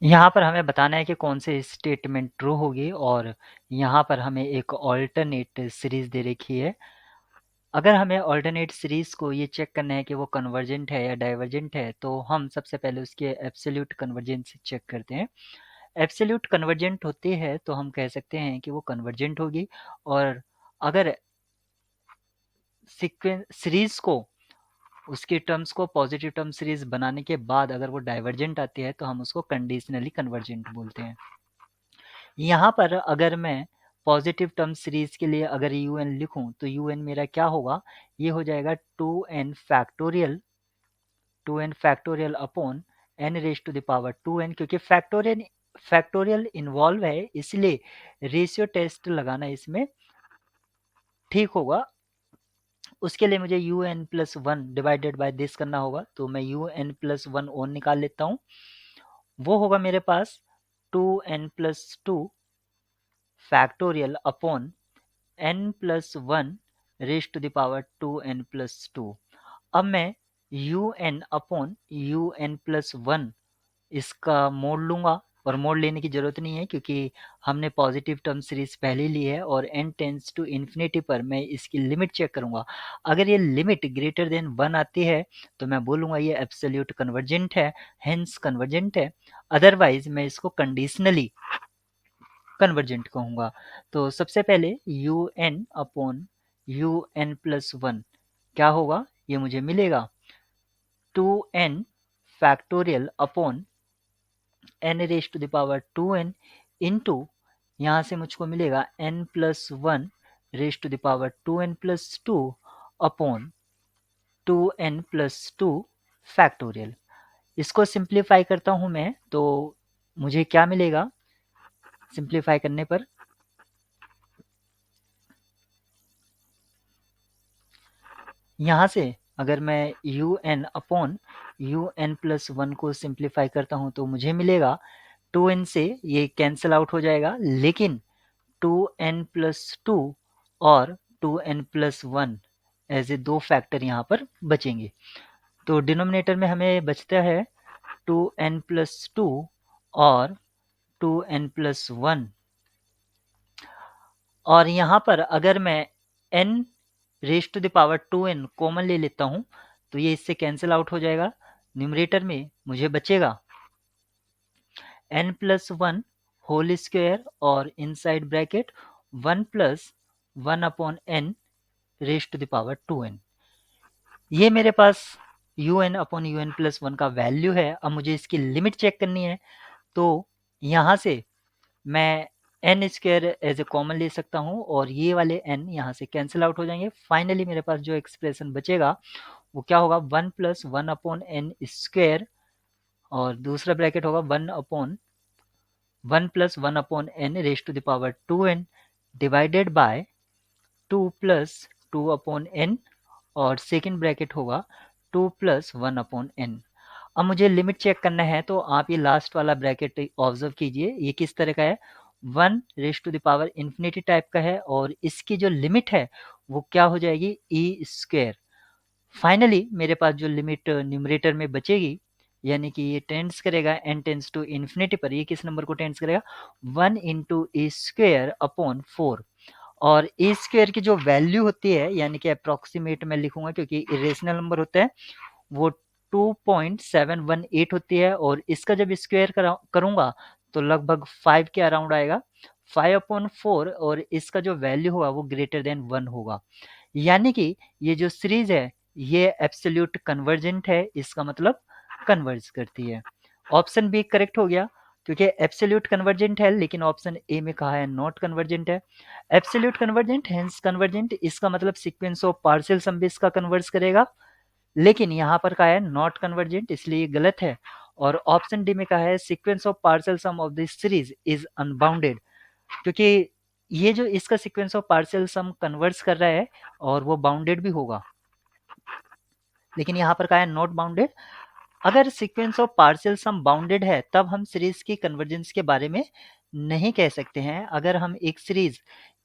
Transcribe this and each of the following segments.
यहाँ पर हमें बताना है कि कौन से स्टेटमेंट ट्रू होगी और यहाँ पर हमें एक ऑल्टरनेट सीरीज़ दे रखी है। अगर हमें ऑल्टरनेट सीरीज़ को ये चेक करना है कि वो कन्वर्जेंट है या डाइवर्जेंट है, तो हम सबसे पहले उसके एब्सोल्यूट कन्वर्जेंस चेक करते हैं। एब्सोल्यूट कन्वर्जेंट होती है तो हम कह सकते हैं कि वो कन्वर्जेंट होगी, और अगर सीक्वेंस सीरीज़ को उसके टर्म्स को पॉजिटिव टर्म सीरीज बनाने के बाद अगर वो डाइवर्जेंट आती है तो हम उसको कंडीशनली कन्वर्जेंट बोलते हैं। यहाँ पर अगर मैं पॉजिटिव टर्म सीरीज के लिए अगर यू एन लिखूं तो यू एन मेरा क्या होगा, ये हो जाएगा 2n factorial upon n raise to the power 2n, क्योंकि फैक्टोरियल इन्वॉल्व है इसलिए रेशियो टेस्ट लगाना इसमें ठीक होगा। उसके लिए मुझे u N plus one divided by this करना होगा, तो मैं u N plus one own निकाल लेता हूँ। वो होगा मेरे पास 2n+2 factorial upon n+1 raise to the power 2n+2। अब मैं u N upon you N plus one इसका मोड लूंगा, और मोड लेने की ज़रूरत नहीं है क्योंकि हमने पॉजिटिव टर्म सीरीज पहले ली है, और n टेंस टू इन्फिनिटी पर मैं इसकी लिमिट चेक करूंगा। अगर ये लिमिट ग्रेटर देन 1 आती है तो मैं बोलूंगा ये एब्सोल्यूट कन्वर्जेंट है, हेंस कन्वर्जेंट है। अदरवाइज मैं इसको कंडीशनली कन्वर्जेंट कहूंगा। तो सबसे पहले u N upon you N plus one क्या होगा, ये मुझे मिलेगा 2n factorial upon n raise to the power 2n into, यहाँ से मुझको मिलेगा n+1 raise to the power 2n+2 upon 2n+2 factorial. इसको सिंप्लीफाई करता हूँ मैं, तो मुझे क्या मिलेगा सिंप्लीफाई करने पर, यहाँ से अगर मैं u N upon you N plus one को सिंप्लीफाई करता हूँ तो मुझे मिलेगा 2n से ये कैंसिल आउट हो जाएगा, लेकिन 2n+2 और 2n+1 एज ए दो फैक्टर यहाँ पर बचेंगे। तो डिनोमिनेटर में हमें बचता है 2n+2 और 2n+1, और यहाँ पर अगर मैं n raise to the power 2n common ले लेता हूँ तो ये इससे कैंसिल आउट हो जाएगा। न्यूमरेटर में मुझे बचेगा n+1 होल स्क्वायर और inside bracket 1+1 upon n raise to the power 2n। ये मेरे पास U N upon you N plus one का वैल्यू है। अब मुझे इसकी लिमिट चेक करनी है, तो यहाँ से मैं n square as a common ले सकता हूँ और ये वाले एन यहाँ से कैंसिल आउट हो जाएंगे। फाइनली मेरे पास जो एक्सप्रेशन बचेगा वो क्या होगा, 1+1 अपॉन एन स्क्वायर, और दूसरा ब्रैकेट होगा 1+1 upon n raise to the power 2n divided by 2+2 upon n, और सेकेंड ब्रैकेट होगा 2+1 अपॉन एन। अब मुझे लिमिट चेक करना है, तो आप ये लास्ट वाला ब्रैकेट ऑब्जर्व कीजिए, ये किस तरह का है, 1 raise to the power infinity type का है, और इसकी जो लिमिट है वो क्या हो जाएगी, ई स्क्वायर। फाइनली मेरे पास जो लिमिट न्यूमरेटर में बचेगी, यानी कि ये टेंड्स करेगा n टेंड्स टू इन्फिनिटी पर, ये किस नंबर को टेंड्स करेगा, 1 इंटू ई स्क्वायर अपॉन 4। और ए स्क्वायर की जो वैल्यू होती है, यानी कि अप्रोक्सीमेट मैं लिखूंगा क्योंकि इरेशनल नंबर होता है, वो 2.718 होती है, और इसका जब स्क्वायर करूंगा तो लगभग 5 के अराउंड आएगा, 5/4, और इसका जो वैल्यू होगा वो ग्रेटर देन 1 होगा। यानी कि ये जो सीरीज है ये एब्सोल्यूट कन्वर्जेंट है, इसका मतलब कन्वर्ज करती है। ऑप्शन बी करेक्ट हो गया, क्योंकि एब्सोल्यूट कन्वर्जेंट है, लेकिन ऑप्शन ए में कहा है नॉट कन्वर्जेंट है। एब्सोल्यूट कन्वर्जेंट हेंस कन्वर्जेंट, इसका मतलब सीक्वेंस ऑफ पार्शियल सम भी इसका कन्वर्ज करेगा, लेकिन यहाँ पर कहा है नॉट कन्वर्जेंट, इसलिए गलत है। और ऑप्शन डी में कहा है sequence of partial sum of this series is unbounded, क्योंकि ये जो इसका sequence of partial sum converge कर रहा है और वो बाउंडेड भी होगा, लेकिन यहाँ पर कहा है नॉट बाउंडेड। अगर sequence of partial sum bounded है तब हम सीरीज की कन्वर्जेंस के बारे में नहीं कह सकते हैं। अगर हम एक सीरीज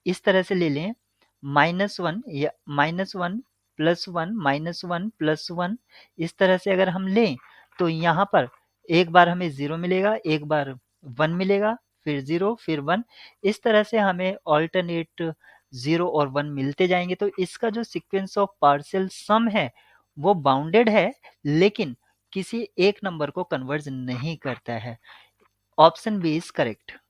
इस तरह से ले लें, -1 या -1 +1 -1 +1, इस तरह से अगर हम लें तो यहाँ पर एक बार हमें 0 मिलेगा, एक बार 1 मिलेगा, फिर 0 फिर 1। इस तरह से हमें ऑल्टरनेट 0 और 1 मिलते जाएंगे। तो इसका जो सीक्वेंस ऑफ पार्शियल सम है वो बाउंडेड है, लेकिन किसी एक नंबर को कन्वर्ज नहीं करता है। Option B is correct.